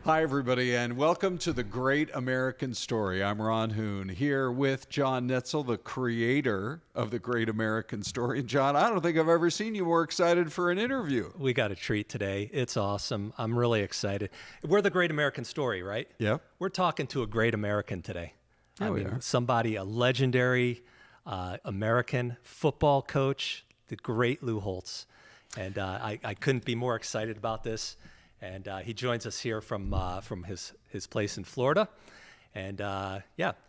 Hi, everybody, and welcome to The Great American Story. I'm Ron Hoon, here with John Noetzel, the creator of The Great American Story. And John, I don't think I've ever seen you more excited for an interview. We got a treat today. It's awesome. I'm really excited. We're The Great American Story, right? Yep. We're talking to a great American today. We are. Somebody, a legendary American football coach, the great Lou Holtz. And I couldn't be more excited about this. And he joins us here from his place in Florida. And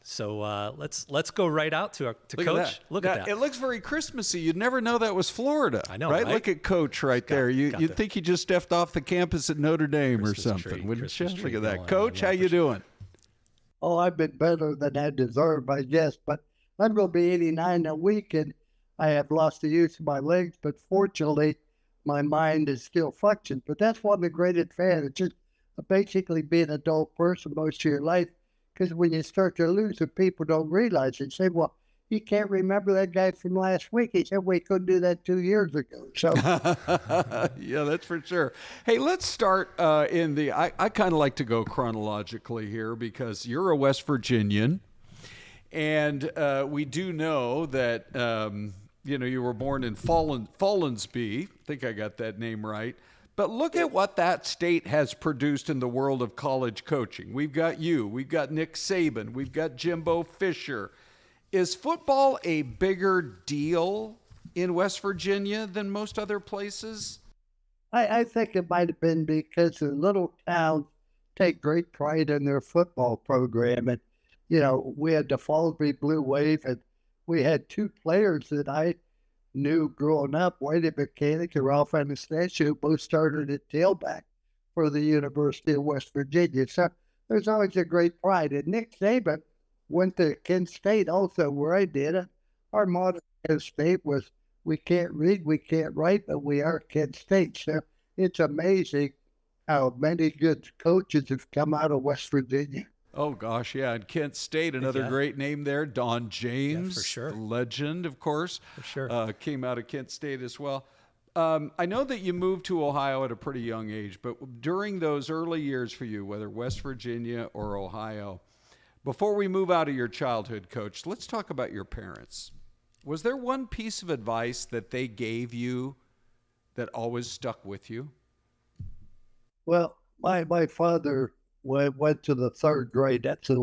so let's go right out to Coach. Look at that. It looks very Christmassy. You'd never know that was Florida. I know, right? right? Look at Coach right there. You'd think he just stepped off the campus at Notre Dame or something, wouldn't you? Look at that. Coach, how you doing? Oh, I've been better than I deserve, I guess. But I'm going to be 89 in a week, and I have lost the use of my legs. But fortunately, my mind is still functioning. But that's one of the great advantages of basically being an adult person most of your life. Because when you start to lose it, people don't realize it. Say, well, you can't remember that guy from last week. He said, we couldn't do that 2 years ago. So, yeah, that's for sure. Hey, let's start I kind of like to go chronologically here because you're a West Virginian. And we do know that, you were born in Follansbee. I think I got that name right. But look at what that state has produced in the world of college coaching. We've got you. We've got Nick Saban. We've got Jimbo Fisher. Is football a bigger deal in West Virginia than most other places? I think it might have been because the little towns take great pride in their football program. And, we had the Follansbee Blue Wave, and we had two players that I knew growing up, Whitey Mechanic and Ralph Anastasio, who both started at tailback for the University of West Virginia. So there's always a great pride. And Nick Saban went to Kent State also, where I did it. Our motto at Kent State was, we can't read, we can't write, but we are Kent State. So it's amazing how many good coaches have come out of West Virginia. Oh, gosh, yeah. And Kent State, another great name there. Don James, for sure. The legend, of course, for sure. Came out of Kent State as well. I know that you moved to Ohio at a pretty young age, but during those early years for you, whether West Virginia or Ohio, before we move out of your childhood, Coach, let's talk about your parents. Was there one piece of advice that they gave you that always stuck with you? Well, my father went to the third grade. That's the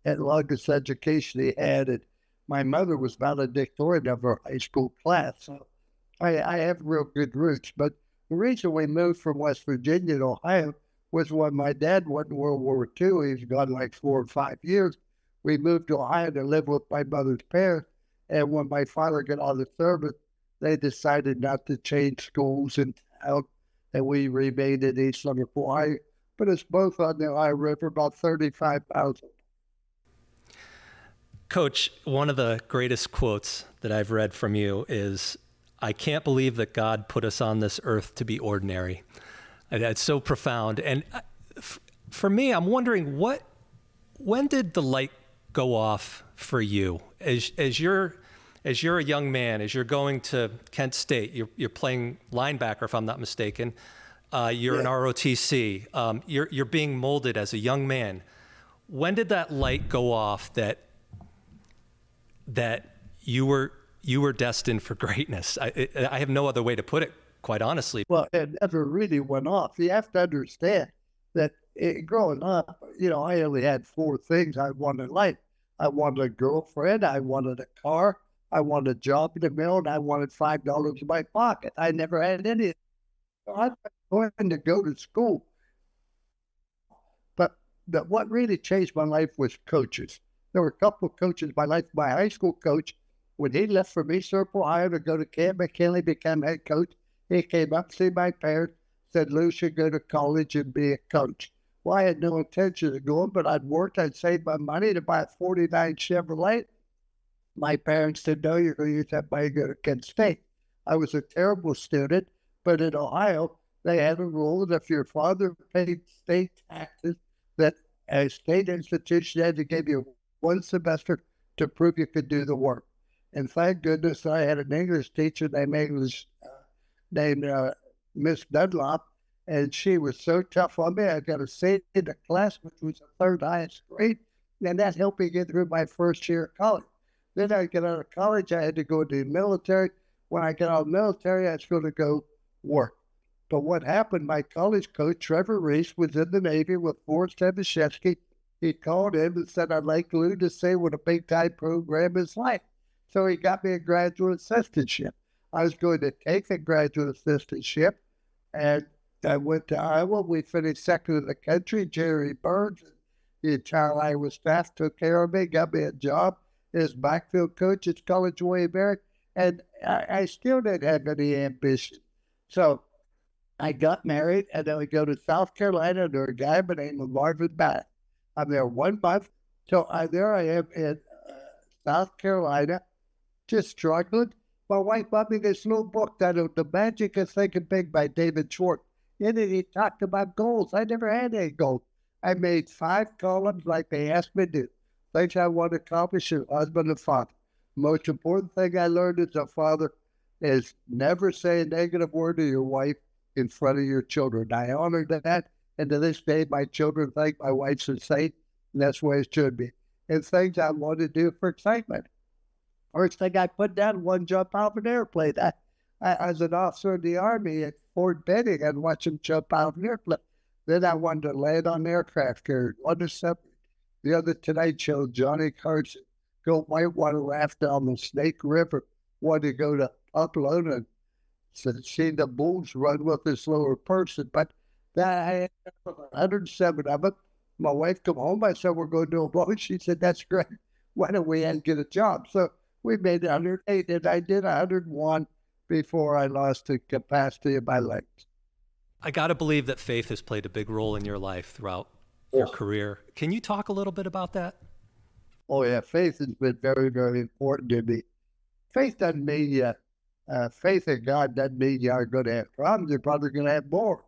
longest education he had. And my mother was valedictorian of her high school class. So I have real good roots. But the reason we moved from West Virginia to Ohio was when my dad went in World War II. He was gone like 4 or 5 years. We moved to Ohio to live with my mother's parents. And when my father got out of service, they decided not to change schools in town. And we remained in East Summer, Ohio. But it's both on the Ohio River, about 35,000. Coach, one of the greatest quotes that I've read from you is, I can't believe that God put us on this earth to be ordinary. And that's so profound. And for me, I'm wondering, when did the light go off for you? As you're a young man, as you're going to Kent State, you're playing linebacker, if I'm not mistaken. You're an ROTC. You're being molded as a young man. When did that light go off that you were destined for greatness? I have no other way to put it, quite honestly. Well, it never really went off. You have to understand that growing up, I only had 4 things I wanted in life. I wanted a girlfriend, I wanted a car, I wanted a job in the mill, and I wanted $5 in my pocket. I never had any. So I was going to go to school. But what really changed my life was coaches. There were a couple of coaches in my life. My high school coach, when he left from East Circle, Ohio to go to Camp McKinley, became head coach, he came up to see my parents, said, Lou should go to college and be a coach. Well, I had no intention of going, but I'd worked, I'd saved my money to buy a 49 Chevrolet. My parents said, no, you're going to use that money to go to Kent State. I was a terrible student, but in Ohio, they had a rule that if your father paid state taxes, that a state institution had to give you 1 semester to prove you could do the work. And thank goodness I had an English teacher named Miss Dunlop, And she was so tough on me. I got a C in the class, which was the third highest grade. And that helped me get through my first year of college. Then I got out of college. I had to go to the military. When I got out of the military, I was going to go work. But what happened, my college coach, Trevor Reese, was in the Navy with Forrest Temashevsky. He called him and said, I'd like Lou to say what a big-time program is like. So he got me a graduate assistantship. I was going to take the graduate assistantship, and I went to Iowa. We finished second in the country. Jerry Burns and the entire Iowa staff took care of me, got me a job as backfield coach at College William Mary, and I still didn't have any ambition. So I got married, and then we go to South Carolina to a guy by the name of Marvin Bath. I'm there 1 month. So there I am in South Carolina, just struggling. My wife bought me this little book titled The Magic of Thinking Big by David Schwartz. In it, he talked about goals. I never had any goals. I made 5 columns like they asked me to do. Things I want to accomplish as a husband and father. Most important thing I learned as a father is never say a negative word to your wife in front of your children. I honor that, and to this day, my children think my wife's a saint, and that's the way it should be. And things I want to do for excitement. First thing I put down, one jump off an airplane. I was an officer in the Army at Fort Benning. I'd watch them jump out of an airplane. Then I wanted to land on an aircraft carrier, one to separate. The other Tonight Show, Johnny Carson, go whitewater raft down the Snake River. Wanted to go to Upland and see the bulls run with this lower person. But that I had 107 of them. My wife come home. I said, we're going to do a boat. She said, that's great. Why don't we get a job? So we made 108, and I did 101 before I lost the capacity of my legs. I got to believe that faith has played a big role in your life throughout your career. Can you talk a little bit about that? Oh, yeah. Faith has been very, very important to me. Faith doesn't mean faith in God doesn't mean you aren't going to have problems. You're probably going to have more.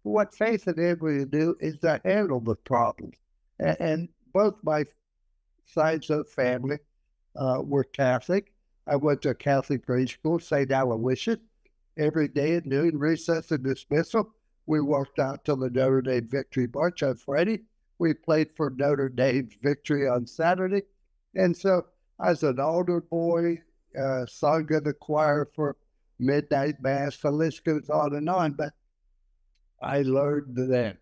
But what faith enables you to do is to handle the problems. And both my sides of the family were Catholic. I went to a Catholic grade school, St. Aloysius. Every day at noon, recess and dismissal, we walked out to the Notre Dame Victory March on Friday. We played for Notre Dame's victory on Saturday. And so I was an altar boy, sung in the choir for midnight mass. The list goes on and on. But I learned then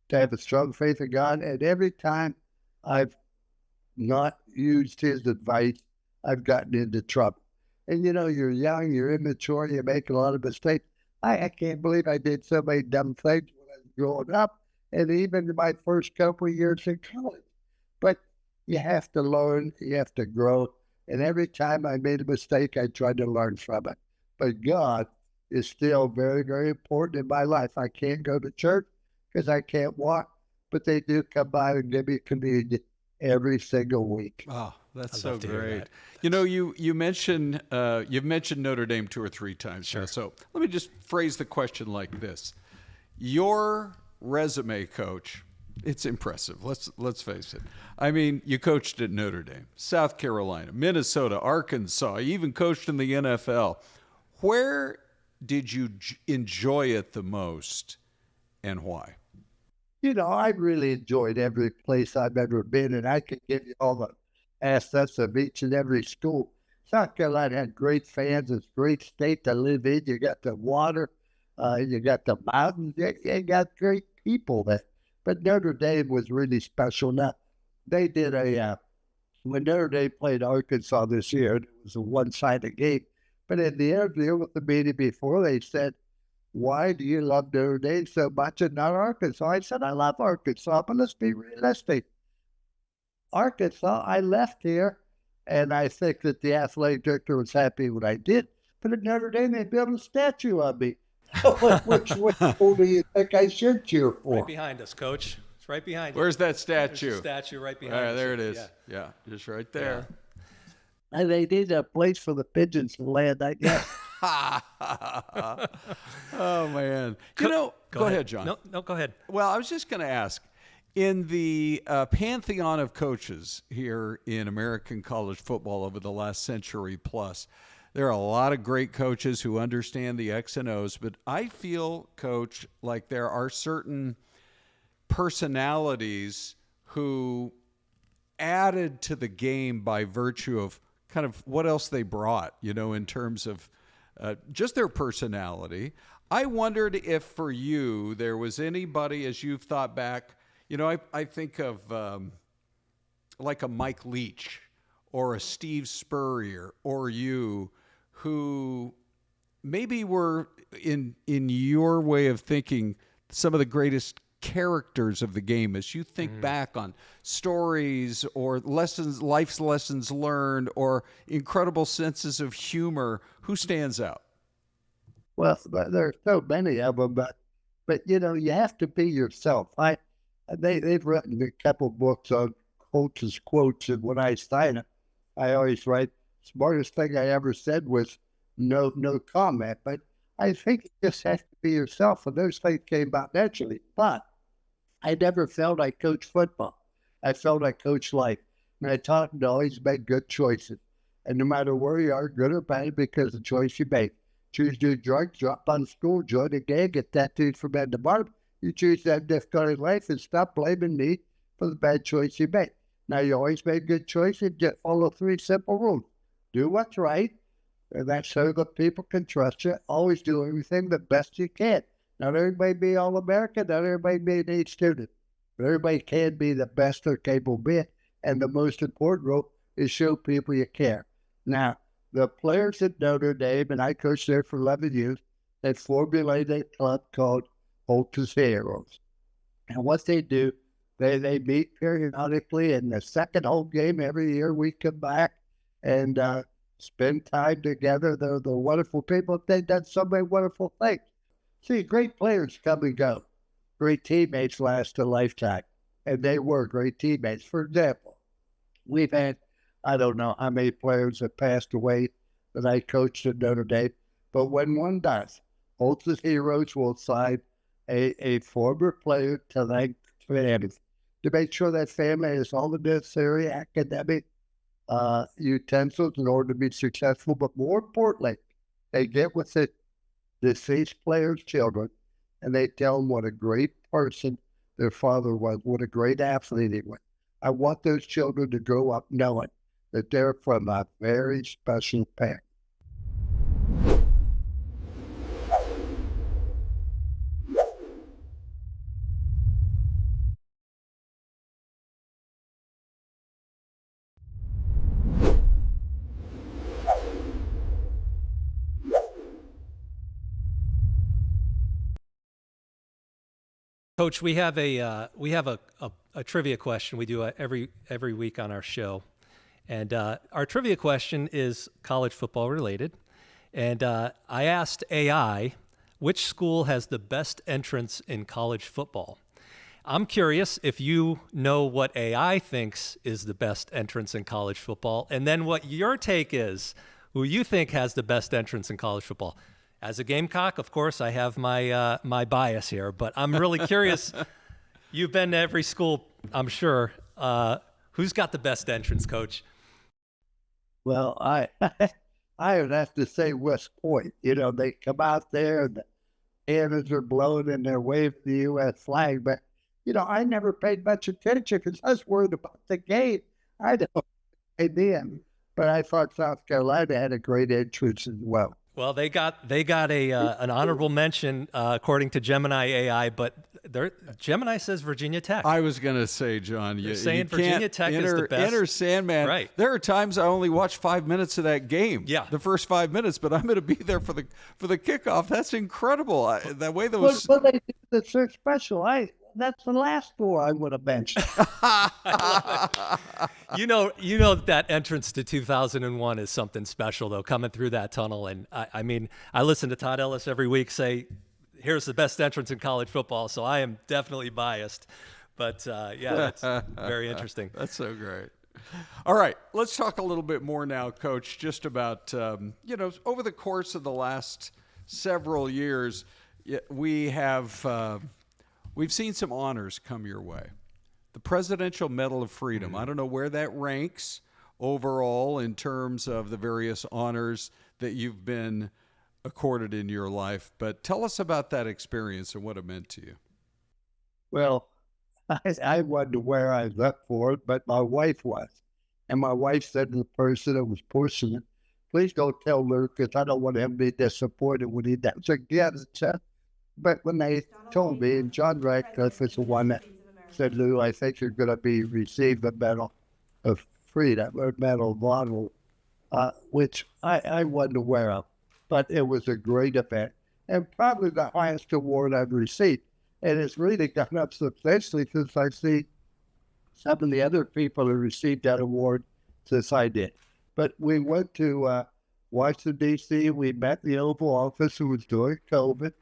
to have a strong faith in God. And every time I've not used his advice, I've gotten into trouble. And you're young, you're immature, you make a lot of mistakes. I can't believe I did so many dumb things when I was growing up, and even in my first couple of years in college. But you have to learn, you have to grow. And every time I made a mistake, I tried to learn from it. But God is still very, very important in my life. I can't go to church because I can't walk, but they do come by and give me communion every single week. Oh, that's so great. You mentioned you've mentioned Notre Dame 2 or 3 times. Sure. Now, so let me just phrase the question like this: your resume, Coach, it's impressive. Let's face it. I mean, you coached at Notre Dame, South Carolina, Minnesota, Arkansas. You even coached in the NFL. Where did you enjoy it the most, and why? I really enjoyed every place I've ever been, and I could give you all the assets of each and every school. South Carolina had great fans. It's a great state to live in. You got the water, you got the mountains, you got great people there. But Notre Dame was really special. Now, they did when Notre Dame played Arkansas this year, it was a one-sided game. But in the interview with the media before, they said, why do you love Notre Dame so much and not Arkansas? I said, I love Arkansas, but let's be realistic. Arkansas, I left here, and I think that the athletic director was happy when I did. But at Notre Dame, they built a statue of me. Which school do you think I should cheer for? Right behind us, Coach. It's right behind you. Where's that statue? There's a statue right behind us. There it is. Yeah, just right there. Yeah. And they need a place for the pigeons to land, I guess. Oh, man. Go ahead, John. No, go ahead. Well, I was just going to ask, in the pantheon of coaches here in American college football over the last century plus, There are a lot of great coaches who understand the X and O's, but I feel, Coach, like there are certain personalities who added to the game by virtue of kind of what else they brought, in terms of just their personality. I wondered if for you there was anybody, as you've thought back, I think of like a Mike Leach or a Steve Spurrier or you, who maybe were in your way of thinking some of the greatest characters of the game as you think back on stories or life's lessons learned or incredible senses of humor. Who stands out? Well, there are so many of them, but you have to be yourself. They've written a couple books on Holtz's quotes, and when I sign it, I always write, smartest thing I ever said was no comment. But I think you just have to be yourself, and those things came about naturally. But I never felt I coached football. I felt I coached life. And I taught them to always make good choices. And no matter where you are, good or bad, because the choice you make. Choose to do drugs, drop out of school, join a gang, get tattoos from head to bottom. You choose to have difficult in life and stop blaming me for the bad choice you made. Now, you always make good choices. Just follow 3 simple rules. Do what's right, and that's so that people can trust you. Always do everything the best you can. Not everybody be All-American, not everybody be an A student, but everybody can be the best they're capable of being. And the most important rule is show people you care. Now, the players at Notre Dame, and I coached there for 11 years, they formulated a club called Holtz's Heroes. And what they do, they meet periodically, and the second home game every year we come back and spend time together. They're wonderful people. They've done so many wonderful things. See, great players come and go. Great teammates last a lifetime, and they were great teammates. For example, we've had, I don't know how many players have passed away that I coached at Notre Dame, but when one does, Holtz's Heroes will sign a former player to that family to make sure that family has all the necessary academic utensils in order to be successful. But more importantly, they get with the deceased player's children and they tell them what a great person their father was, what a great athlete he was. I want those children to grow up knowing that they're from a very special parent. Coach, we have a trivia question we do every week on our show, and our trivia question is college football related. And I asked AI, which school has the best entrance in college football? I'm curious if you know what AI thinks is the best entrance in college football, and then what your take is, who you think has the best entrance in college football. As a Gamecock, of course, I have my bias here, but I'm really curious. You've been to every school, I'm sure. Who's got the best entrance, Coach? Well, I would have to say West Point. They come out there and the cannons are blowing and they're waving the U.S. flag. But, I never paid much attention because I was worried about the game. I had no idea. But I thought South Carolina had a great entrance as well. Well, they got an honorable mention according to Gemini AI, but Gemini says Virginia Tech. I was going to say, John, you're saying Virginia Tech is the best. Enter Sandman. Right. There are times I only watch 5 minutes of that game. Yeah. The first 5 minutes, but I'm going to be there for the kickoff. That's incredible. That way those. But they did the search special. That's the last school I would have mentioned. You know that entrance to 2001 is something special, though, coming through that tunnel. And I listen to Todd Ellis every week say, here's the best entrance in college football. So I am definitely biased. But, yeah, that's very interesting. That's so great. All right, let's talk a little bit more now, Coach, just about, over the course of the last several years, we have we've seen some honors come your way. The Presidential Medal of Freedom. I don't know where that ranks overall in terms of the various honors that you've been accorded in your life. But tell us about that experience and what it meant to you. Well, I wasn't aware I was up for it, but my wife was. And my wife said to the person that was pushing it, please don't tell Lou because I don't want him to be disappointed when he does again. But when they told me, and John Radcliffe is the one that said, Lou, I think you're going to be receive the Medal of Freedom or Medal of Honor, which I wasn't aware of. But it was a great event and probably the highest award I've received. And it's really gone up substantially since I see some of the other people who received that award since I did. But we went to Washington, D.C. We met the Oval Office who was doing COVID.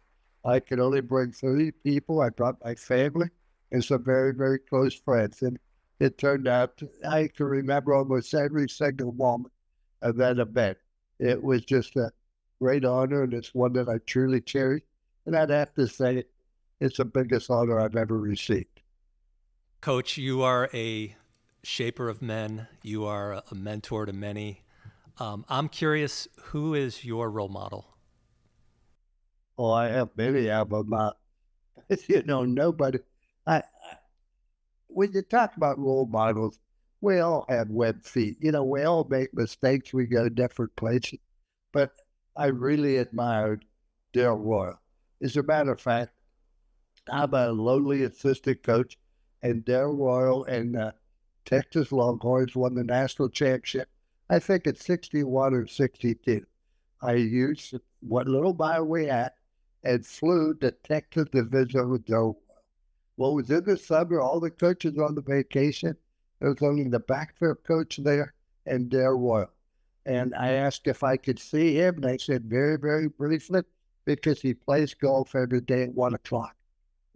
I could only bring 30 people. I brought my family and some very, very close friends. And it turned out I can remember almost every single moment of that event. It was just a great honor, and it's one that I truly cherish. And I'd have to say it's the biggest honor I've ever received. Coach, you are a shaper of men. You are a mentor to many. I'm curious, who is your role model? Oh, I have many of them. Nobody. When you talk about role models, we all have web feet. We all make mistakes. We go different places. But I really admired Dale Royal. As a matter of fact, I'm a lowly assistant coach, and Dale Royal and Texas Longhorns won the national championship, I think at 61 or 62. I used what little mile we had and flew to Texas to visit with Dale Royal. Well, it was in the summer, all the coaches on the vacation. There was only the backfield coach there and Dale Royal. And I asked if I could see him, and they said very, very briefly, because he plays golf every day at 1 o'clock.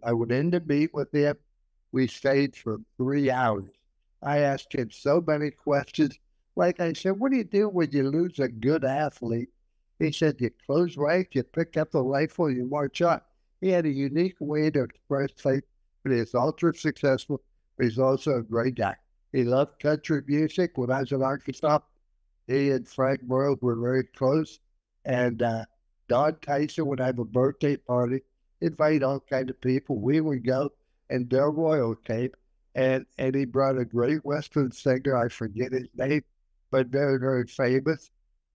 I went in to meet with him. We stayed for 3 hours. I asked him so many questions. Like I said, what do you do when you lose a good athlete? He said, you close ranks, you pick up the rifle, you march on. He had a unique way to express faith, but he's ultra successful, but he's also a great guy. He loved country music. When I was in Arkansas, he and Frank World were very close. And Don Tyson would have a birthday party, invite all kinds of people. We would go, and Del Royal came, and he brought a great Western singer. I forget his name, but very, very famous.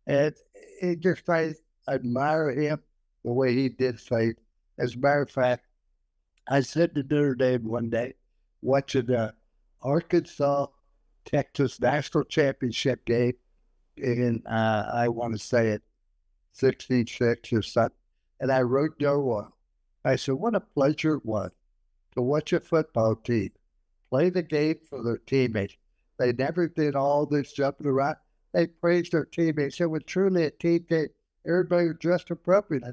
And I admire him the way he did faith. As a matter of fact, I said to Notre Dame one day, watching the Arkansas Texas national championship game in I want to say it 66 or something, and I wrote Del Royal. I said, what a pleasure it was to watch a football team play the game for their teammates. They never did all this jumping around. They praised their teammates. It was truly a team game. Everybody was dressed appropriately.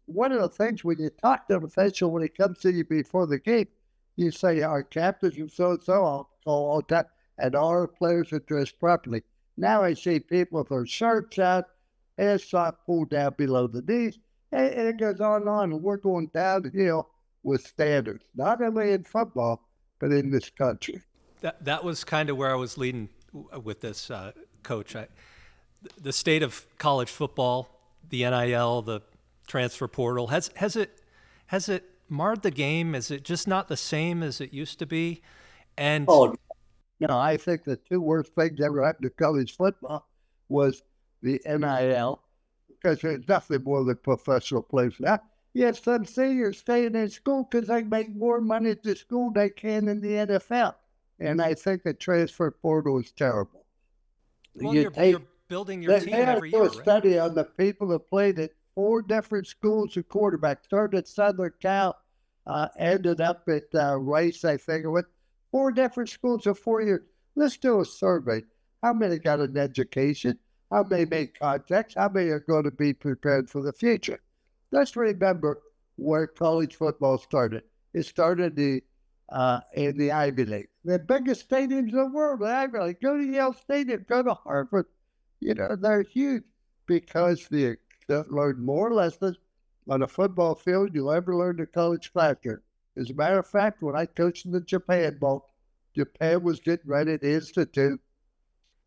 One of the things when you talk to an official when he comes to you before the game, you say, our captains and so-and-so all the time, and all our players are dressed properly. Now I see people with their shirts out, headstock pulled down below the knees, and it goes on and on. And we're going downhill with standards, not only in football, but in this country. That was kind of where I was leading with this, Coach. The state of college football, the NIL, the transfer portal, has it marred the game? Is it just not the same as it used to be? And I think the two worst things ever happened to college football was the NIL, because there's nothing more than professional players now. Yes, some seniors staying in school because they make more money at the school they can in the NFL. And I think the transfer portal is terrible. Well, you're building your team every year, right? They had a study on the people that played at 4 different schools of quarterback. Started at Southern Cal, ended up at Rice, I think, with 4 different schools of 4 years. Let's do a survey. How many got an education? How many made contacts? How many are going to be prepared for the future? Let's remember where college football started. It started in the Ivy League. The biggest stadiums in the world, the Ivy League. Go to Yale Stadium, go to Harvard. They're huge because they learn more lessons on a football field you'll ever learn in college classroom. As a matter of fact, when I coached in the Japan Bowl, Japan was getting ready to institute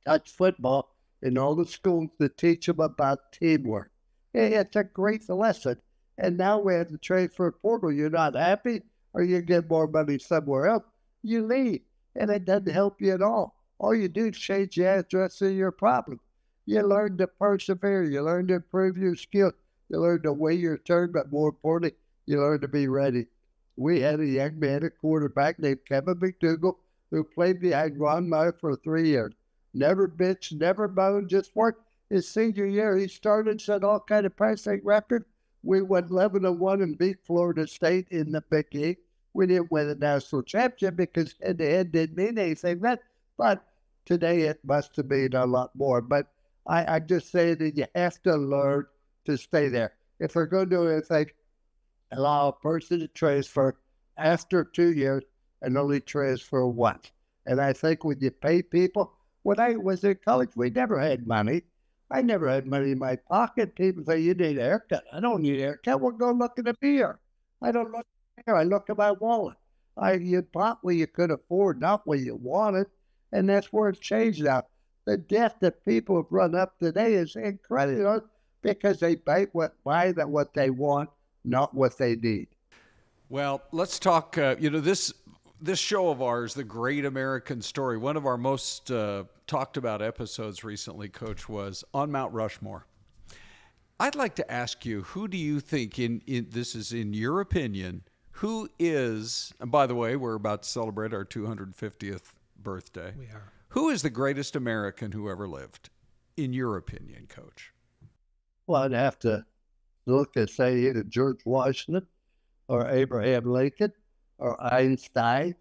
touch football in all the schools to teach them about teamwork. It's a great lesson. And now we have the transfer portal. You're not happy, or you get more money somewhere else, you leave. And it doesn't help you at all. All you do is change the address of your problem. You learn to persevere. You learn to improve your skills. You learn to weigh your turn, but more importantly, you learn to be ready. We had a young man, a quarterback named Kevin McDougal, who played behind Ron Meyer for 3 years. Never bitched, never moaned, just worked. His senior year, he started, set all kind of passing records. We went 11-1 and beat Florida State in the Big East. We didn't win the national championship because head-to-head didn't mean anything then. But today it must have been a lot more. But I just say that you have to learn to stay there. If we're going to do anything, allow a person to transfer after 2 years and only transfer once. And I think when you pay people, when I was in college, we never had money. I never had money in my pocket. People say, you need a haircut. I don't need a haircut. Well, go look at the mirror. I don't look at the mirror. I look at my wallet. You bought what you could afford, not what you wanted. And that's where it's changed now. The debt that people have run up today is incredible because they buy what they want, not what they need. Well, let's talk, this show of ours, The Great American Story, one of our most talked about episodes recently, Coach, was on Mount Rushmore. I'd like to ask you, who do you think, this is in your opinion, who is, and by the way, we're about to celebrate our 250th birthday. We are. Who is the greatest American who ever lived, in your opinion, Coach? Well, I'd have to look and say either George Washington or Abraham Lincoln or Einstein.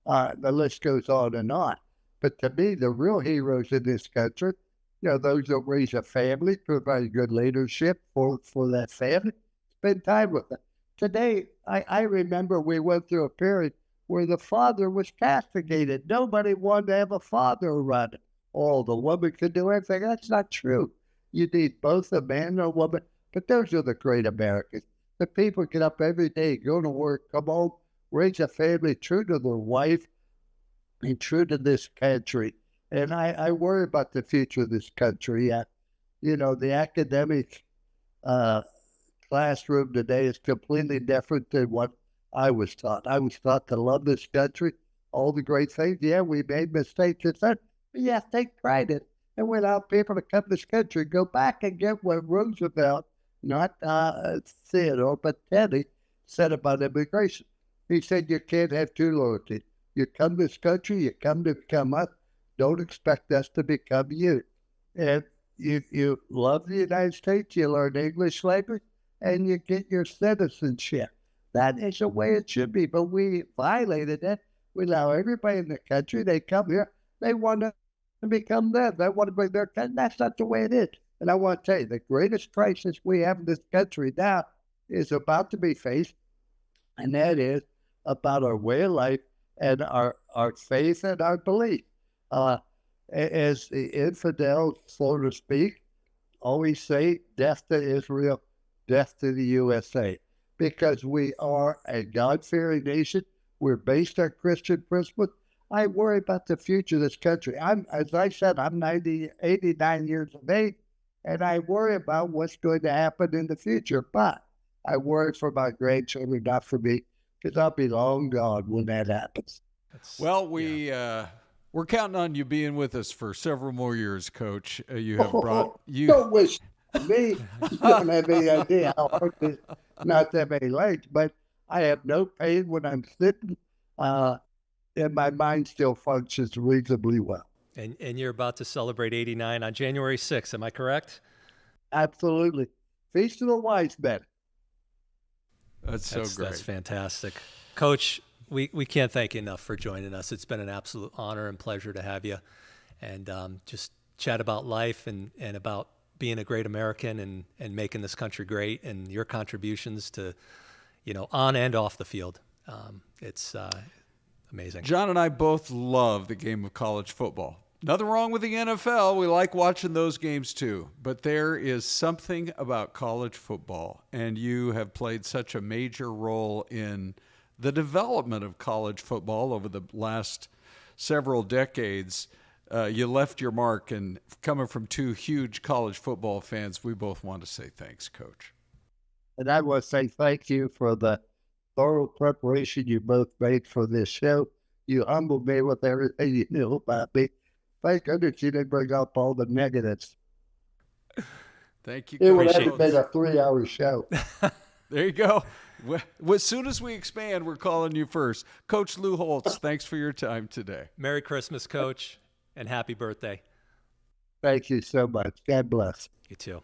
The list goes on and on. But to me, the real heroes in this country, those that raise a family, provide good leadership for that family, spend time with them. Today, I remember we went through a period where the father was castigated. Nobody wanted to have a father around it. Oh, the woman could do everything. That's not true. You need both a man and a woman. But those are the great Americans. The people get up every day, go to work, come home, raise a family true to their wife and true to this country. And I worry about the future of this country. The academic classroom today is completely different than what I was taught. I was taught to love this country, all the great things. Yeah, we made mistakes, but yeah, take pride in it. And we allow people to come to this country, go back and get what Roosevelt, not Theodore, but Teddy, said about immigration. He said, you can't have two loyalties. You come to this country, you come to become us. Don't expect us to become you. And you love the United States, you learn English language, and you get your citizenship. That is the way it should be, but we violated it. We allow everybody in the country, they come here, they want to become them. They want to bring their country. That's not the way it is. And I want to tell you, the greatest crisis we have in this country now is about to be faced, and that is about our way of life and our faith and our belief. As the infidels, so to speak, always say, death to Israel, death to the USA. Because we are a God-fearing nation. We're based on Christian principles. I worry about the future of this country. As I said, I'm 89 years of age, and I worry about what's going to happen in the future. But I worry for my grandchildren, not for me, because I'll be long gone when that happens. Well, we're counting on you being with us for several more years, Coach. You have brought you. Don't wish me. You don't have any idea how hard it is. Not that many legs, but I have no pain when I'm sitting, and my mind still functions reasonably well. And you're about to celebrate 89 on January 6th, am I correct? Absolutely. Feast of the Wise Men. That's so great. That's fantastic. Coach, we can't thank you enough for joining us. It's been an absolute honor and pleasure to have you and just chat about life and about being a great American and making this country great and your contributions to, on and off the field. It's amazing. John and I both love the game of college football. Nothing wrong with the NFL. We like watching those games too. But there is something about college football, and you have played such a major role in the development of college football over the last several decades. you left your mark, and coming from two huge college football fans, we both want to say thanks, Coach. And I want to say thank you for the thorough preparation you both made for this show. You humbled me with everything you knew about me. Thank goodness you didn't bring up all the negatives. Thank you, It would Coach. have been a 3-hour show. There you go. As soon as we expand, we're calling you first. Coach Lou Holtz, thanks for your time today. Merry Christmas, Coach, and happy birthday. Thank you so much. God bless. You too.